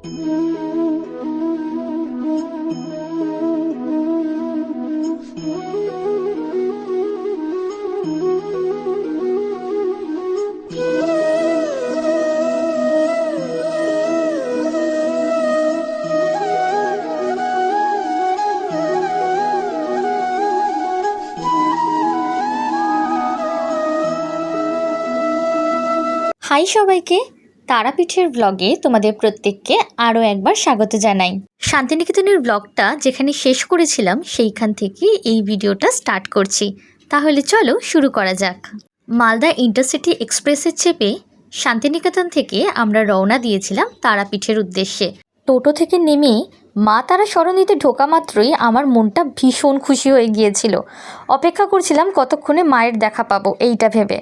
High সবাইকে, তারাপীঠের ব্লগে তোমাদের প্রত্যেককে আরও একবার স্বাগত জানাই। শান্তিনিকেতনের ব্লগটা যেখানে শেষ করেছিলাম সেইখান থেকে এই ভিডিওটা স্টার্ট করছি। তাহলে চলো শুরু করা যাক। মালদা ইন্টারসিটি এক্সপ্রেসে চেপে শান্তিনিকেতন থেকে আমরা রওনা দিয়েছিলাম তারাপীঠের উদ্দেশ্যে। টোটো থেকে নেমে মা তারা সরণিতে ঢোকা মাত্রই আমার মনটা ভীষণ খুশি হয়ে গিয়েছিল। অপেক্ষা করছিলাম কতক্ষণে মায়ের দেখা পাবো এইটা ভেবে।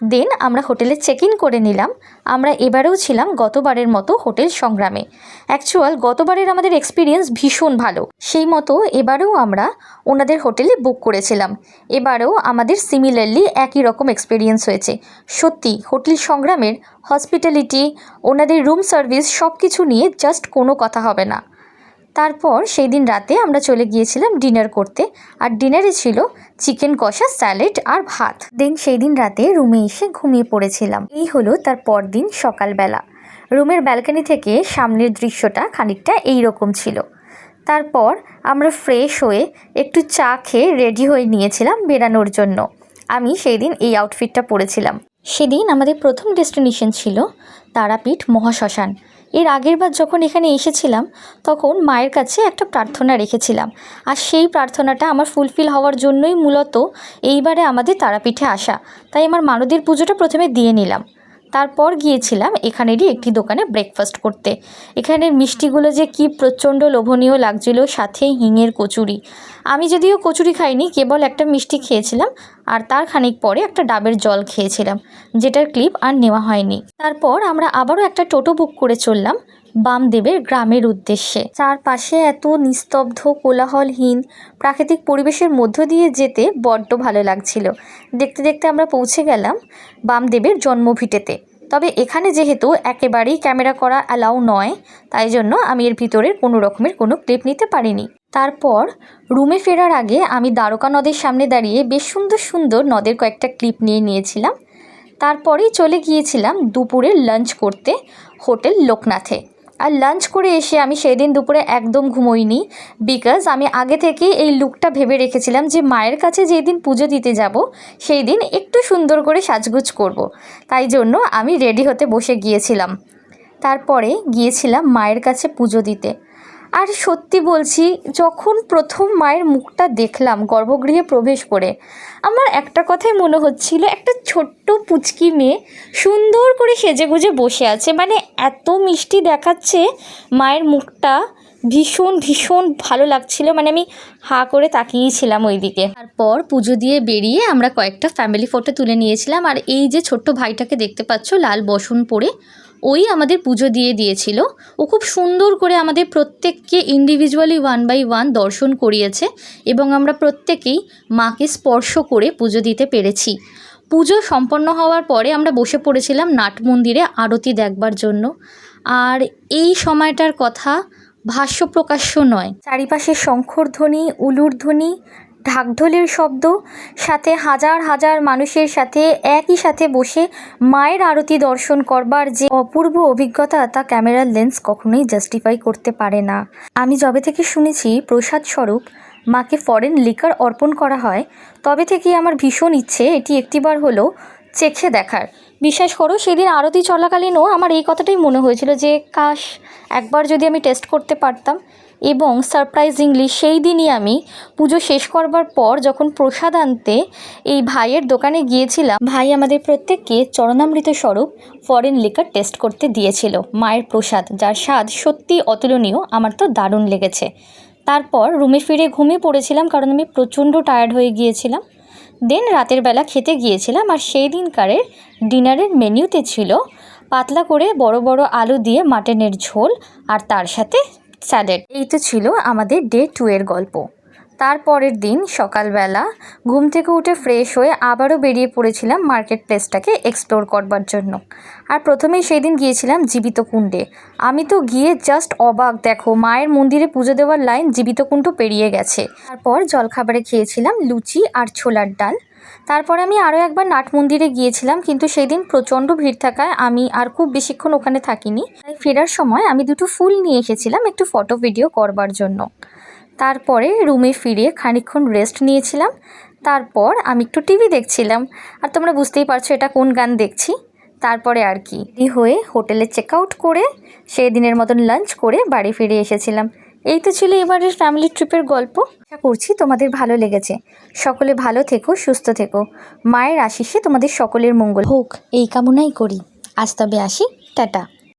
দেন আমরা হোটেলে চেক ইন করে নিলাম। আমরা এবারেও ছিলাম গতবারের মতো হোটেল সংগ্রামে। অ্যাকচুয়াল গতবারের আমাদের এক্সপিরিয়েন্স ভীষণ ভালো, সেই মতো এবারেও আমরা ওনাদের হোটেলে বুক করেছিলাম। এবারেও আমাদের সিমিলারলি একই রকম এক্সপিরিয়েন্স হয়েছে। সত্যি হোটেল সংগ্রামের হসপিটালিটি, ওনাদের রুম সার্ভিস সব কিছু নিয়ে জাস্ট কোনো কথা হবে না। তারপর সেই দিন রাতে আমরা চলে গিয়েছিলাম ডিনার করতে, আর ডিনারে ছিল চিকেন কষা, স্যালাড আর ভাত। দেন সেই দিন রাতে রুমে এসে ঘুমিয়ে পড়েছিলাম। এই হলো তার পরদিন সকালবেলা। রুমের ব্যালকনি থেকে সামনের দৃশ্যটা খানিকটা এই রকম ছিল। তারপর আমরা ফ্রেশ হয়ে একটু চা খেয়ে রেডি হয়ে নিয়েছিলাম বেরানোর জন্য। আমি সেই দিন এই আউটফিটটা পরেছিলাম। সেদিন আমাদের প্রথম ডেস্টিনেশন ছিল তারাপীঠ মহাশ্মশান। এর আগের বার যখন এখানে এসেছিলাম তখন মায়ের কাছে একটা প্রার্থনা রেখেছিলাম, আর সেই প্রার্থনাটা আমার ফুলফিল হওয়ার জন্যই মূলত এইবারে আমাদের তারাপীঠে আসা। তাই আমার মানদের পুজোটা প্রথমে দিয়ে নিলাম। তারপর গিয়েছিলাম এখানেরই একটি দোকানে ব্রেকফাস্ট করতে। এখানের মিষ্টিগুলো যে কি প্রচণ্ড লোভনীয় লাগছিল, সাথে হিঙের কচুরি। আমি যদিও কচুরি খাইনি, কেবল একটা মিষ্টি খেয়েছিলাম, আর তার খানিক পরে একটা ডাবের জল খেয়েছিলাম, যেটার ক্লিপ আর নেওয়া হয়নি। তারপর আমরা আবারও একটা টোটো বুক করে চললাম বামদেবের গ্রামের উদ্দেশ্যে। চারপাশে এত নিস্তব্ধ কোলাহলহীন প্রাকৃতিক পরিবেশের মধ্য দিয়ে যেতে বড্ড ভালো লাগছিল। দেখতে দেখতে আমরা পৌঁছে গেলাম বামদেবের জন্মভিটেতে। তবে এখানে যেহেতু একেবারেই ক্যামেরা করা অ্যালাউ নয়, তাই জন্য আমি এর ভিতরের কোনো রকমের কোনো ক্লিপ নিতে পারিনি। তারপর রুমে ফেরার আগে আমি দ্বারকা নদের সামনে দাঁড়িয়ে বেশ সুন্দর সুন্দর নদের কয়েকটা ক্লিপ নিয়েছিলাম। তারপরেই চলে গিয়েছিলাম দুপুরে লাঞ্চ করতে হোটেল লোকনাথে। আর লাঞ্চ করে এসে আমি সেই দিন দুপুরে একদম ঘুমোইনি, বিকজ আমি আগে থেকেই এই লুকটা ভেবে রেখেছিলাম যে মায়ের কাছে যেই দিন পুজো দিতে যাব সেই দিন একটু সুন্দর করে সাজগুজ করব। তাই জন্য আমি রেডি হতে বসে গিয়েছিলাম। তারপরে গিয়েছিলাম মায়ের কাছে পুজো দিতে। আর সত্যি বলছি, যখন প্রথম মায়ের মুখটা দেখলাম গর্ভগৃহে প্রবেশ করে, আমার একটা কথাই মনে হচ্ছিল, একটা ছোট্ট পুচকি মেয়ে সুন্দর করে সেজেগুজে বসে আছে। মানে এত মিষ্টি দেখাচ্ছে মায়ের মুখটা, ভীষণ ভীষণ ভালো লাগছিল। মানে আমি হাঁ করে তাকিয়েছিলাম ওই দিকে। তারপর পুজো দিয়ে বেরিয়ে আমরা কয়েকটা ফ্যামিলি ফটো তুলে নিয়েছিলাম। আর এই যে ছোট্ট ভাইটাকে দেখতে পাচ্ছ লাল বসন পরে, ওই আমাদের পুজো দিয়েছিল। ও খুব সুন্দর করে আমাদের প্রত্যেককে ইন্ডিভিজুয়ালি 1 বাই 1 দর্শন করিয়েছে, এবং আমরা প্রত্যেকেই মাকে স্পর্শ করে পুজো দিতে পেরেছি। পুজো সম্পন্ন হওয়ার পরে আমরা বসে পড়েছিলাম নাট মন্দিরে আরতি দেখবার জন্য। আর এই সময়টার কথা ভাষ্য প্রকাশ্য নয়। চারিপাশে শঙ্খর ধ্বনি, উলুর ধ্বনি, ঢাকঢোলের শব্দ, সাথে হাজার হাজার মানুষের সাথে একই সাথে বসে মায়ের আরতি দর্শন করবার যে অপূর্ব অভিজ্ঞতা, তা ক্যামেরার লেন্স কখনোই জাস্টিফাই করতে পারে না। আমি যবে থেকে শুনেছি প্রসাদ স্বরূপ মাকে ফরেন লিকার অর্পণ করা হয়, তবে থেকেই আমার ভীষণ ইচ্ছে এটি একটিবার হলেও চেখে দেখার। বিশ্বাস করো, সেদিন আরতি চলাকালীনও আমার এই কথাটাই মনে হয়েছিল যে কাশ একবার যদি আমি টেস্ট করতে পারতাম। এবং সারপ্রাইজিংলি সেই দিনই আমি পুজো শেষ করবার পর যখন প্রসাদ আনতে এই ভাইয়ের দোকানে গিয়েছিলাম, ভাই আমাদের প্রত্যেককে চরণামৃত স্বরূপ ফরেন লিকার টেস্ট করতে দিয়েছিল মায়ের প্রসাদ, যার স্বাদ সত্যি অতুলনীয়। আমার তো দারুণ লেগেছে। তারপর রুমে ফিরে ঘুমিয়ে পড়েছিলাম, কারণ আমি প্রচণ্ড টায়ার্ড হয়ে গিয়েছিলাম। দেন রাতের বেলা খেতে গিয়েছিলাম, আর সেই দিনকারের ডিনারের মেনুতে ছিল পাতলা করে বড় বড় আলু দিয়ে মাটনের ঝোল, আর তার সাথে স্যালাড। এই তো ছিল আমাদের ডে 2 এর গল্প। তারপরের দিন সকালবেলা ঘুম থেকে উঠে ফ্রেশ হয়ে আবারও বেরিয়ে পড়েছিলাম মার্কেট প্লেসটাকে এক্সপ্লোর করবার জন্য। আর প্রথমেই সেই দিন গিয়েছিলাম জীবিত কুণ্ডে। আমি তো গিয়ে জাস্ট অবাক, দেখো মায়ের মন্দিরে পুজো দেওয়ার লাইন জীবিত কুণ্ড পেরিয়ে গেছে। তারপর জলখাবারে খেয়েছিলাম লুচি আর ছোলার ডাল। তারপরে আমি আরও একবার নাট মন্দিরে গিয়েছিলাম, কিন্তু সেই দিন প্রচণ্ড ভিড় থাকায় আমি আর খুব বেশিক্ষণ ওখানে থাকিনি। তাই ফেরার সময় আমি দুটো ফুল নিয়ে এসেছিলাম একটু ফটো ভিডিও করবার জন্য। তারপরে রুমে ফিরে খানিকক্ষণ রেস্ট নিয়েছিলাম। তারপর আমি একটু টিভি দেখছিলাম, আর তোমরা বুঝতেই পারছো এটা কোন গান দেখছি। তারপরে আর কি রেডি হয়ে হোটেলে চেক আউট করে সেই দিনের মতন লাঞ্চ করে বাড়ি ফিরে এসেছিলাম। এই তো ছিল এবারের ফ্যামিলি ট্রিপের গল্প। আশা করছি তোমাদের ভালো লেগেছে। সকলে ভালো থেকো, সুস্থ থেকো। মায়ের আশিসে তোমাদের সকলের মঙ্গল হোক এই কামনাই করি। আজ তবে আসি, টাটা।